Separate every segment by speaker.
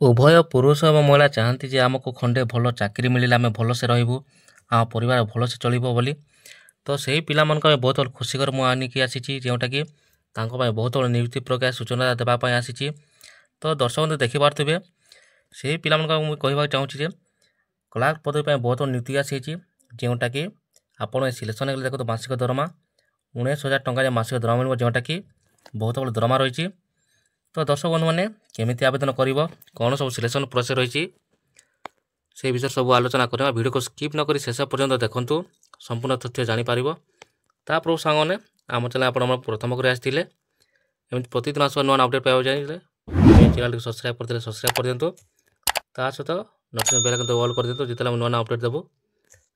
Speaker 1: ଉଭୟ ପୁରୁଷ ଏବଂ ମହିଳା ଚାହାନ୍ତି ଯେ ଆମକୁ ଖଣ୍ଡେ ଭଲ ଚାକିରି ମିଳିଲେ ଆମେ ଭଲସେ ରହିବୁ, ଆମ ପରିବାର ଭଲସେ ଚଳିବ ବୋଲି। ତ ସେହି ପିଲାମାନଙ୍କୁ ଆମେ ବହୁତ ଖୁସିକର ମୁଁ ଆଣିକି ଆସିଛି, ଯେଉଁଟାକି ତାଙ୍କ ପାଇଁ ବହୁତ ନିଯୁକ୍ତି ପ୍ରକ୍ରିୟା ସୂଚନା ଦେବା ପାଇଁ ଆସିଛି। ତ ଦର୍ଶକ ଦେଖିପାରୁଥିବେ, ସେହି ପିଲାମାନଙ୍କୁ ମୁଁ କହିବାକୁ ଚାହୁଁଛି ଯେ କ୍ଲାର୍କ ପଦବୀ ପାଇଁ ବହୁତ ନିଯୁକ୍ତି ଆସିଛି, ଯେଉଁଟାକି ଆପଣ ସିଲେକ୍ସନ୍ ହେଲେ ଦେଖନ୍ତୁ ମାସିକ ଦରମା 19,000 ଟଙ୍କା ମାସିକ ଦରମା ମିଳିବ, ଯେଉଁଟାକି ବହୁତ ବଡ଼ ଦରମା ରହିଛି। ତ ଦର୍ଶକ ବନ୍ଧୁମାନେ କେମିତି ଆବେଦନ କରିବ, କ'ଣ ସବୁ ସିଲେକ୍ସନ୍ ପ୍ରୋସେସ୍ ରହିଛି, সেই ବିଷୟରେ ସବୁ ଆଲୋଚନା କରିବା। ଭିଡ଼ିଓକୁ ସ୍କିପ୍ ନ କରି ଶେଷ ପର୍ଯ୍ୟନ୍ତ ଦେଖନ୍ତୁ, ସମ୍ପୂର୍ଣ୍ଣ ତଥ୍ୟ ଜାଣିପାରିବ। ତାପରେ ସାଙ୍ଗମାନେ ଆମ ଚ୍ୟାନେଲ୍ ଆପଣ ପ୍ରଥମ କରି ଆସିଥିଲେ, ଏମିତି ପ୍ରତିଦିନ ଆସିବ ନୂଆ ଅପଡ଼େଟ୍ ପାଇବାକୁ ଚାହିଁଲେ ଚ୍ୟାନେଲ୍ଟିକୁ ସବସ୍କ୍ରାଇବ୍ କରିଦେଲେ ସବସ୍କ୍ରାଇବ୍ କରିଦିଅନ୍ତୁ। ତା ସହିତ ନୋଟିଫିକେସନ୍ ବେଲ୍ ଆଇକନ୍ ଅଲ୍ କରିଦିଅନ୍ତୁ, ଯେତେବେଳେ ଆମେ ନୂଆ ଅପଡ଼େଟ୍ ଦେବୁ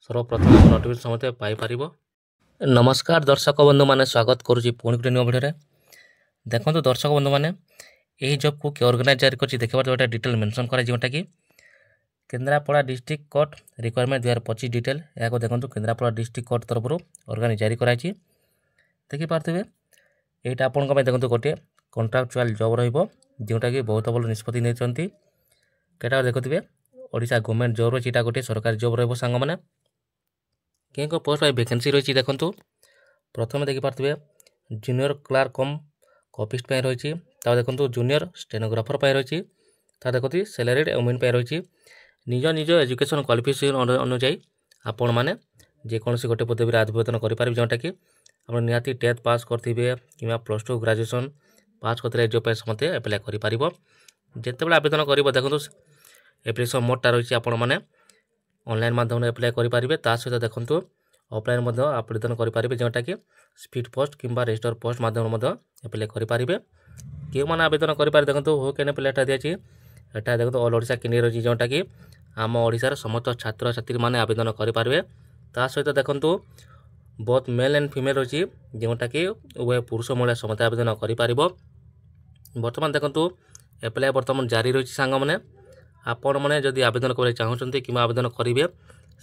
Speaker 1: ସର୍ବପ୍ରଥମେ ନୋଟିଫିକେସନ୍ ସମସ୍ତେ ପାଇପାରିବ। ନମସ୍କାର ଦର୍ଶକ ବନ୍ଧୁମାନେ, ସ୍ୱାଗତ କରୁଛି ପୁଣି ଗୋଟେ ନୂଆ ଭିଡ଼ିଓରେ। ଦେଖନ୍ତୁ ଦର୍ଶକ ବନ୍ଧୁମାନେ, ଏହି ଜବ୍କୁ କିଏ ଅର୍ଗାନାଇଜ୍ ଜାରି କରିଛି ଦେଖିବାର ଗୋଟେ ଡିଟେଲ୍ ମେନସନ୍ କରେ, ଯେଉଁଟାକି Kendrapara district court requirement 2025 detail. ଏହାକୁ ଦେଖନ୍ତୁ କେନ୍ଦ୍ରାପଡ଼ା ଡିଷ୍ଟ୍ରିକ୍ଟ କୋର୍ଟ ତରଫରୁ ଅର୍ଗାନାଇଜ୍ ଜାରି କରାଯାଇଛି। ଦେଖିପାରୁଥିବେ ଏଇଟା ଆପଣଙ୍କ ପାଇଁ ଦେଖନ୍ତୁ ଗୋଟିଏ କଣ୍ଟ୍ରାକ୍ଚୁଆଲ୍ ଜବ୍ ରହିବ, ଯେଉଁଟାକି ବହୁତ ଭଲ ନିଷ୍ପତ୍ତି ନେଇଛନ୍ତି। କେଟା ଦେଖୁଥିବେ ଓଡ଼ିଶା ଗଭର୍ଣ୍ଣମେଣ୍ଟ ଜବ୍ ରହିଛି, ଏଇଟା ଗୋଟିଏ ସରକାରୀ ଜବ୍ ରହିବ ସାଙ୍ଗମାନେ। କେଉଁ କେଉଁ ପୋଷ୍ଟ ପାଇଁ ଭ୍ୟାକେନ୍ସି ରହିଛି ଦେଖନ୍ତୁ। ପ୍ରଥମେ ଦେଖିପାରୁଥିବେ ଜୁନିୟର କ୍ଲାର୍କ କମ୍ କପିଷ୍ଟ ପାଇଁ ରହିଛି। ତା ଦେଖନ୍ତୁ ଜୁନିୟର ଷ୍ଟେନୋଗ୍ରାଫର ପାଇଁ ରହିଛି। ତା ଦେଖନ୍ତୁ ସାଲାରିଡ୍ ଓମେନ୍ ପାଇଁ ରହିଛି। ନିଜ ଏଜୁକେସନ୍ କ୍ୱାଲିଫିକେସନ୍ ଅନୁଯାୟୀ ଆପଣମାନେ ଯେକୌଣସି ଗୋଟେ ପଦବୀରେ ଆବେଦନ କରିପାରିବେ, ଯେଉଁଟାକି ଆପଣ ନିହାତି 10th ପାସ୍ କରିଥିବେ କିମ୍ବା +2 ଗ୍ରାଜୁଏସନ୍ ପାସ୍ କରିଥିଲେ ଜବ୍ ପାଇଁ ସମସ୍ତେ ଆପ୍ଲାଏ କରିପାରିବ। ଯେତେବେଳେ ଆବେଦନ କରିବ ଦେଖନ୍ତୁ ଆପ୍ଲିକେସନ୍ ମୋଡ଼୍ଟା ରହିଛି, ଆପଣମାନେ ଅନଲାଇନ୍ ମାଧ୍ୟମରେ ଆପ୍ଲାଏ କରିପାରିବେ। ତା ସହିତ ଦେଖନ୍ତୁ ଅଫଲାଇନ୍ ମଧ୍ୟ ଆବେଦନ କରିପାରିବେ, ଯେଉଁଟାକି ସ୍ପିଡ୍ ପୋଷ୍ଟ କିମ୍ବା ରେଜିଷ୍ଟର ପୋଷ୍ଟ ମାଧ୍ୟମରେ ମଧ୍ୟ ଆପ୍ଲାଏ କରିପାରିବେ। କେଉଁମାନେ ଆବେଦନ କରିପାରିବେ ଦେଖନ୍ତୁ, ହୁ କ୍ୟାନ୍ ଆପ୍ଲାଏ ଏଟା ଦିଆଯାଇଛି। ଏଟା ଦେଖନ୍ତୁ ଅଲ୍ ଓଡ଼ିଶା କ୍ୟାଣ୍ଡିଡେଟ୍ ରହିଛି, ଯେଉଁଟାକି ଆମ ଓଡ଼ିଶାର ସମସ୍ତ ଛାତ୍ରଛାତ୍ରୀମାନେ ଆବେଦନ କରିପାରିବେ। ତା ସହିତ ଦେଖନ୍ତୁ ବୋଥ୍ ମେଲ୍ ଆଣ୍ଡ ଫିମେଲ୍ ରହିଛି, ଯେଉଁଟାକି ଉଭୟ ପୁରୁଷ ମହିଳା ସମସ୍ତେ ଆବେଦନ କରିପାରିବ। ବର୍ତ୍ତମାନ ଦେଖନ୍ତୁ ଆପ୍ଲାଏ ବର୍ତ୍ତମାନ ଜାରି ରହିଛି ସାଙ୍ଗମାନେ। ଆପଣମାନେ ଯଦି ଆବେଦନ କରିବାକୁ ଚାହୁଁଛନ୍ତି କିମ୍ବା ଆବେଦନ କରିବେ,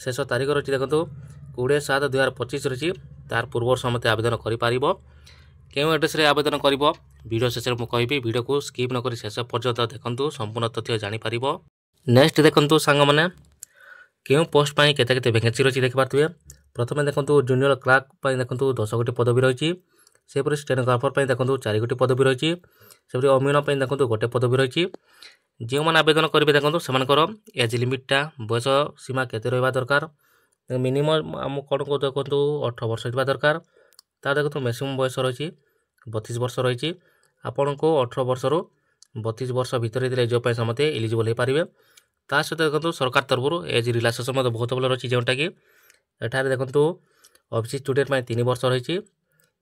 Speaker 1: ଶେଷ ତାରିଖ ରହିଛି ଦେଖନ୍ତୁ 20/7/2025 ରହିଛି। ତାର ପୂର୍ବରୁ ସମସ୍ତେ ଆବେଦନ କରିପାରିବ। କେଉଁ ଆଡ୍ରେସ୍ରେ ଆବେଦନ କରିବ ଭିଡ଼ିଓ ଶେଷରେ ମୁଁ କହିବି, ଭିଡ଼ିଓକୁ ସ୍କିପ୍ ନକରି ଶେଷ ପର୍ଯ୍ୟନ୍ତ ଦେଖନ୍ତୁ, ସମ୍ପୂର୍ଣ୍ଣ ତଥ୍ୟ ଜାଣିପାରିବ। ନେକ୍ସଟ ଦେଖନ୍ତୁ ସାଙ୍ଗମାନେ କେଉଁ ପୋଷ୍ଟ ପାଇଁ କେତେ ଭ୍ୟାକେନ୍ସି ରହିଛି ଦେଖିପାରୁଥିବେ। ପ୍ରଥମେ ଦେଖନ୍ତୁ ଜୁନିୟର କ୍ଲାର୍କ ପାଇଁ ଦେଖନ୍ତୁ 10 ଗୋଟି ପଦବୀ ରହିଛି। ସେପରି ଷ୍ଟେନୋଗ୍ରାଫର ପାଇଁ ଦେଖନ୍ତୁ 4 ଗୋଟି ପଦବୀ ରହିଛି। ସେପରି ଅମିନ ପାଇଁ ଦେଖନ୍ତୁ ଗୋଟେ ପଦବୀ ରହିଛି। ଯେଉଁମାନେ ଆବେଦନ କରିବେ ଦେଖନ୍ତୁ ସେମାନଙ୍କର ଏଜ୍ ଲିମିଟ୍ଟା ବୟସ ସୀମା କେତେ ରହିବା ଦରକାର। ମିନିମମ୍ ଆମକୁ କ'ଣ ଦେଖନ୍ତୁ 18 ବର୍ଷ ଥିବା ଦରକାର। ତା ଦେଖନ୍ତୁ ମ୍ୟାକ୍ସିମମ୍ ବୟସ ରହିଛି 32 ବର୍ଷ ରହିଛି। ଆପଣଙ୍କୁ 18 ବର୍ଷରୁ 32 ବର୍ଷ ଭିତରେ ଥିଲେ ଜବ୍ ପାଇଁ ସମସ୍ତେ ଏଲିଜିବଲ୍ ହୋଇପାରିବେ। ତା ସହିତ ଦେଖନ୍ତୁ ସରକାର ତରଫରୁ ଏଜ୍ ରିଲାକ୍ସେସନ୍ ମଧ୍ୟ ବହୁତ ଭଲ ରହିଛି, ଯେଉଁଟାକି ଏଠାରେ ଦେଖନ୍ତୁ OBC ଷ୍ଟୁଡେଣ୍ଟ ପାଇଁ 3 ବର୍ଷ ରହିଛି।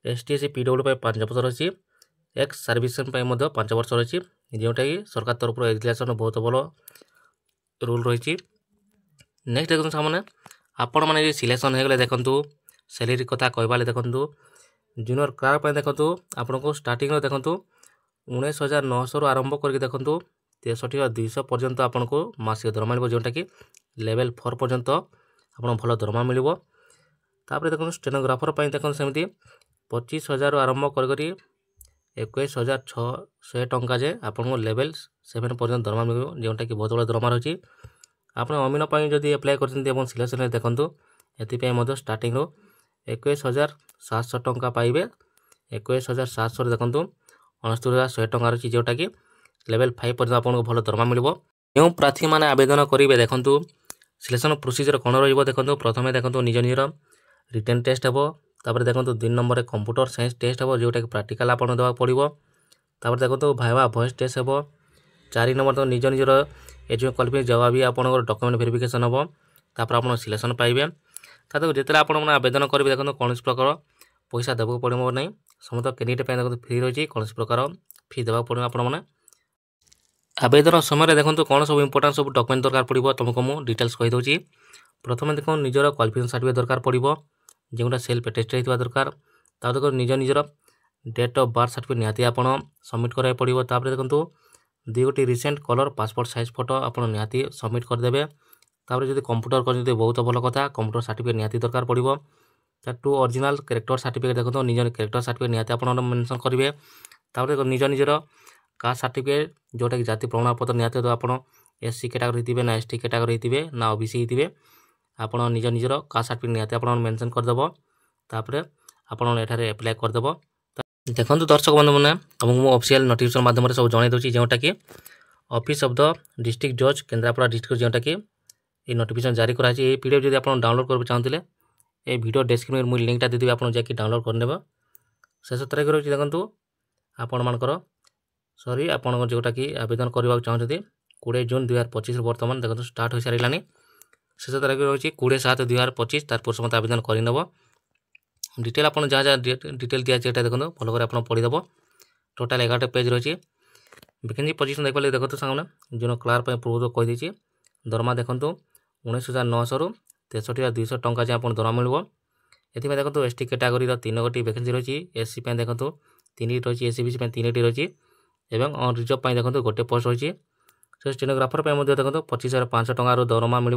Speaker 1: ST SC PW ପାଇଁ 5 ବର୍ଷ ରହିଛି। ଏକ୍ସ ସର୍ଭିସମେନ୍ ପାଇଁ ମଧ୍ୟ 5 ବର୍ଷ ରହିଛି, ଯେଉଁଟାକି ସରକାର ତରଫରୁ ଏଜ୍ ରିଲାକ୍ସେସନ୍ ବହୁତ ଭଲ ରୁଲ୍ ରହିଛି। ନେକ୍ସଟ ଦେଖନ୍ତୁ ସାଙ୍ଗମାନେ ଆପଣମାନେ ଯଦି ସିଲେକ୍ସନ୍ ହୋଇଗଲେ ଦେଖନ୍ତୁ ସାଲେରୀ କଥା କହିବାଲେ ଦେଖନ୍ତୁ ଜୁନିୟର କ୍ଲାର୍କ ପାଇଁ ଦେଖନ୍ତୁ ଆପଣଙ୍କୁ ଷ୍ଟାର୍ଟିଂରେ ଦେଖନ୍ତୁ 19,900ରୁ ଆରମ୍ଭ କରିକି ଦେଖନ୍ତୁ 63,200 ପର୍ଯ୍ୟନ୍ତ ଆପଣଙ୍କୁ ମାସିକ ଦରମା ମିଳିବ, ଯେଉଁଟାକି ଲେଭେଲ୍ 4 ପର୍ଯ୍ୟନ୍ତ ଆପଣ ଭଲ ଦରମା ମିଳିବ। ତାପରେ ଦେଖନ୍ତୁ ଷ୍ଟେନୋଗ୍ରାଫର ପାଇଁ ଦେଖନ୍ତୁ ସେମିତି 25,000ରୁ ଆରମ୍ଭ କରି 21,600 ଟଙ୍କା ଯେ ଆପଣଙ୍କୁ ଲେଭେଲ୍ 7 ପର୍ଯ୍ୟନ୍ତ ଦରମା ମିଳିବ, ଯେଉଁଟାକି ବହୁତ ବଡ଼ ଦରମା ରହିଛି। ଆପଣ ଅମିନ ପାଇଁ ଯଦି ଆପ୍ଲାଏ କରିଛନ୍ତି ଏବଂ ସିଲେକ୍ସନ୍ ଦେଖନ୍ତୁ ଏଥିପାଇଁ ମଧ୍ୟ ଷ୍ଟାର୍ଟିଂରୁ 21,700 ଟଙ୍କା ପାଇବେ। 21,700ରେ ଦେଖନ୍ତୁ 69,100 ଟଙ୍କା ରହିଛି, ଯେଉଁଟାକି ଲେଭେଲ୍ 5 ପର୍ଯ୍ୟନ୍ତ ଆପଣଙ୍କୁ ଭଲ ଦରମା ମିଳିବ। ଯେଉଁ ପ୍ରାର୍ଥୀମାନେ ଆବେଦନ କରିବେ ଦେଖନ୍ତୁ ସିଲେକ୍ସନ୍ ପ୍ରୋସିଜର୍ କ'ଣ ରହିବ ଦେଖନ୍ତୁ। ପ୍ରଥମେ ଦେଖନ୍ତୁ ନିଜର ରିଟେନ୍ ଟେଷ୍ଟ ହେବ। ତାପରେ ଦେଖନ୍ତୁ 2 ନମ୍ବରରେ କମ୍ପ୍ୟୁଟର ସାଇନ୍ସ ଟେଷ୍ଟ ହେବ, ଯେଉଁଟାକି ପ୍ରାକ୍ଟିକାଲ୍ ଆପଣ ଦେବାକୁ ପଡ଼ିବ। ତାପରେ ଦେଖନ୍ତୁ ଭାଇବା ଭଏସ୍ ଟେଷ୍ଟ ହେବ। 4 ନମ୍ବର ତ ନିଜର ଏଜୁକେସନ୍ କ୍ୱାଲିଫିକେସନ୍ ଜବାବ ବି ଆପଣଙ୍କର ଡକ୍ୟୁମେଣ୍ଟ ଭେରିଫିକେସନ୍ ହେବ। ତାପରେ ଆପଣ ସିଲେକ୍ସନ୍ ପାଇବେ। ତାପରେ ଯେତେବେଳେ ଆପଣମାନେ ଆବେଦନ କରିବେ ଦେଖନ୍ତୁ କୌଣସି ପ୍ରକାର ପଇସା ଦେବାକୁ ପଡ଼ିବ ନାହିଁ। ସମସ୍ତ କ୍ୟାଣ୍ଡିଡେଟ୍ ପାଇଁ ଦେଖନ୍ତୁ ଫ୍ରି ରହିଛି, କୌଣସି ପ୍ରକାର ଫି ଦେବାକୁ ପଡ଼ିବ ଆପଣମାନେ। ଆବେଦନ ସମୟରେ ଦେଖନ୍ତୁ କ'ଣ ସବୁ ଇମ୍ପୋର୍ଟାଣ୍ଟ ସବୁ ଡକ୍ୟୁମେଣ୍ଟ ଦରକାର ପଡ଼ିବ ତୁମକୁ ମୁଁ ଡିଟେଲ୍ସ କହିଦେଉଛି। ପ୍ରଥମେ ଦେଖନ୍ତୁ ନିଜର କ୍ୱାଲିଫିକେସନ୍ ସାର୍ଟିଫିକେଟ୍ ଦରକାର ପଡ଼ିବ, ଯେଉଁଟା ସେଲ୍ଫ ଆଟେଷ୍ଟେଡ୍ ହେଇଥିବା ଦରକାର। ତାପରେ ଦେଖନ୍ତୁ ନିଜର ଡେଟ୍ ଅଫ୍ ବାର୍ଥ ସାର୍ଟିଫିକେଟ୍ ନିହାତି ଆପଣ ସବମିଟ୍ କରିବାକୁ ପଡ଼ିବ। ତାପରେ ଦେଖନ୍ତୁ 2 ଗୋଟି recent colour passport size photo ଆପଣ ନିହାତି ସବମିଟ୍ କରିଦେବେ। ତାପରେ ଯଦି କମ୍ପ୍ୟୁଟର କରିଛନ୍ତି ବହୁତ ଭଲ କଥା, କମ୍ପ୍ୟୁଟର ସାର୍ଟିଫିକେଟ୍ ନିହାତି ଦରକାର ପଡ଼ିବ। ତା 2 ଅରିଜିନାଲ୍ କ୍ୟାରେକ୍ଟର ସାର୍ଟିଫିକେଟ୍ ଦେଖନ୍ତୁ ନିଜର କ୍ୟାରେକ୍ଟର ସାର୍ଟିଫିକେଟ୍ ନିହାତି ଆପଣ ମେନସନ୍ କରିବେ। ତାପରେ ନିଜର कास्ट सर्टिफिकेट जोटा कि जाति प्रमाणपत्र निहाती तो आप एससी कैटेगरी थे ना एसटी कैटेगरी थे ना ओबीसी थे आप निज निजर कास्ट सर्टिफिकेट निहाती आप मेंशन करदेव तापर आपन एठारे अप्लाई करदेव। देखो दर्शक बंधु मैंने तुमको ऑफिशियल नोटिफिकेशन माध्यम सब जन दूसरी जोटा कि ऑफिस ऑफ द डिस्ट्रिक्ट जज केन्द्रापड़ा डिस्ट्रिक्ट जोटा कि ये नोटिफिकेशन जारी कराई। ये पीडीएफ जब आप डाउनलोड करना चाहते ये वीडियो डिस्क्रिप्शन में मुझे लिंकटा देदेवी आप जाकि डाउनलोड करने। शेष तारीख रही देखो आपण मानकर सॉरी आपण जोटा कि आवेदन करने चाहते 20 जून 2025 बर्तमान देखो स्टार्ट हो सारानी। शेष तारीख रही 20/7/2025 तार पुरुष मत आवेदन करनब। डिटेल आप जहाँ जहाँ डिटेल दिखाई देखो भल कर आप पढ़ीदेव। टोटाल 11 पेज रही वैकेंसी पोजिशन देखा देखो सामने जो क्लार्क पूर्व कहीदे दरमा देखो 19,900 रु 63,200 टंका जाए आप दरमा मिल। एथि देखो एसटी कैटेगरी 3 गोटी वैकेंसी रही एससी देखो 3 रही एससीबीसी 3 रही और अनरिजर्व देखो गोटे पोस्ट रही। से स्टेनोग्राफर देखो 25,500 टंकार दरमा मिल।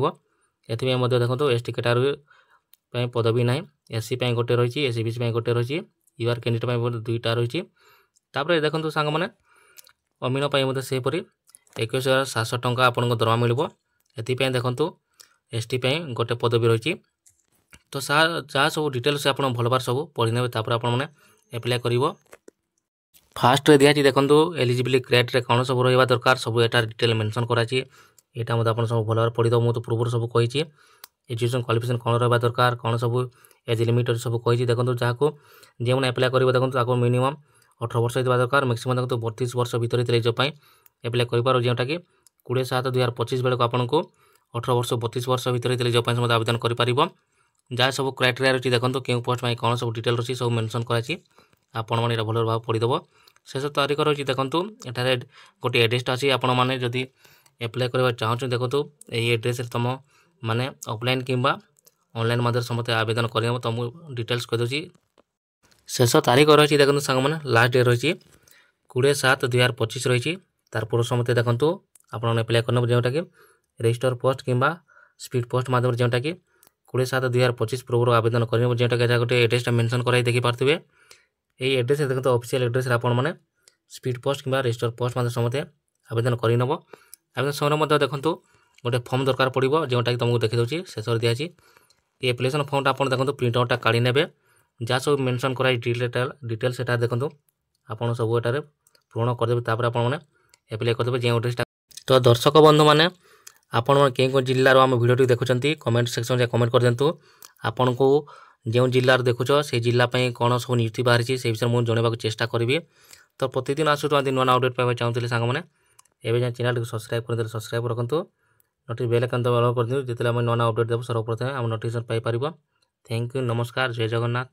Speaker 1: एथि देखो एसटी कैटेगरी पदवी ना एससी गोटे रही एससीबीसी गोटे रही यूआर कैंडिडेट 2टा रही। तापर देखो सांग मैंने अमीन सेपरी 21,700 टंका आपको दरमा मिल। एथि देखो एसटी गोटे पदवी रही। तो जहाँ सब डिटेल्स आप भल बार सब पढ़ी ने आपने एप्लाय कर। फास्ट दिखाई देखो एलिजिबिलिटी क्राइटेरिया कौन सब रहा दरकार सब एटा डिटेल मेंशन कराई। यहाँ मतलब आप सब भल भाव पढ़ीद मुझे तो पूर्व सब कही एजुकेशन क्वालिफिकेशन कौन रहा दरकार कौन सब एज लिमिट सब कही। देखो जहाँ को जो मैंने एप्लाय कर देखो मिनिमम 18 वर्ष होता दरकार मैक्सिमम देखो 32 वर्ष भितर जॉब एप्लाय कर जोटा कि 20/7/2025 बेलू आपको 18 वर्ष 32 वर्ष भितर जॉब आवेदन कर। जहाँ सब क्राइटेरिया रही देखो क्यों पोस्ट में कौन सब डिटेल रही सब मेंशन कराई आपण मैंने भल भाव पढ़ीदेव। शेष तारीख रही देखो एठारे गोटे एड्रेसटा अच्छी आपण मैंने जदि एप्लाय करवा चाहूँ देखो यही एड्रेस तुम माने ऑफलाइन किंबा ऑनलाइन माध्यम समस्त आवेदन कर तुम डिटेल्स कहीदे। शेष तारीख रही देखो सांग मैंने लास्ट डेट रही 20/7/2025 रही तार पूर्व समस्त देखो आप एप्लाय करने जोटा कि रजिस्टर पोस्ट किंबा स्पीड पोस्ट माध्यम जोटा कि 20/7/2025 पूर्व आवेदन कर जोटा कि गोटे एड्रेसटा मेंशन कराई देखी पार्थे। यही एड्रेस देखो ऑफिशियल एड्रेस आपने स्पीड पोस्ट किंबा रजिस्टर पोस्ट माध्यम समस्त आवेदन करनब। आवेदन समय देखो गोटे फॉर्म दरकार पड़ो जोटा कि तुमको देखी दूसरी शेष दिखाई ये एप्लिकेशन फॉर्मटा आप देखो प्रिंट आउटा काढ़ी ने जहाँ सब मेंशन कराई डिटेल्स एटा देखो आप सब एटार पूर्ण करदे आपने एप्लाय करदे जो एड्रेसटा। तो दर्शक बंधु मैंने आपण कौन जिलार आम भिडियो देखुं कमेंट सेक्शन में कमेंट कर दिंतु आपन को जो जिलार देखुच से जिलापाई कौन सब नियुक्ति बाहरी से विषय मुझे जनवाक चेष्टा करी। तो प्रतिदिन आसूँ नुआ नुआ अपडेट पाइबा चाहूँगी सांग मैंने एवं चैनल सब्सक्राइब कर सब्सक्राइब रखु नोटिफिकेशन बेल आइकन दबा कर दिखाँ जिते नुआ नुआ अपडेट देव सर्वप्रथम आम नोटिफिकेशन पाइपर। थैंक यू नमस्कार जय जगन्नाथ।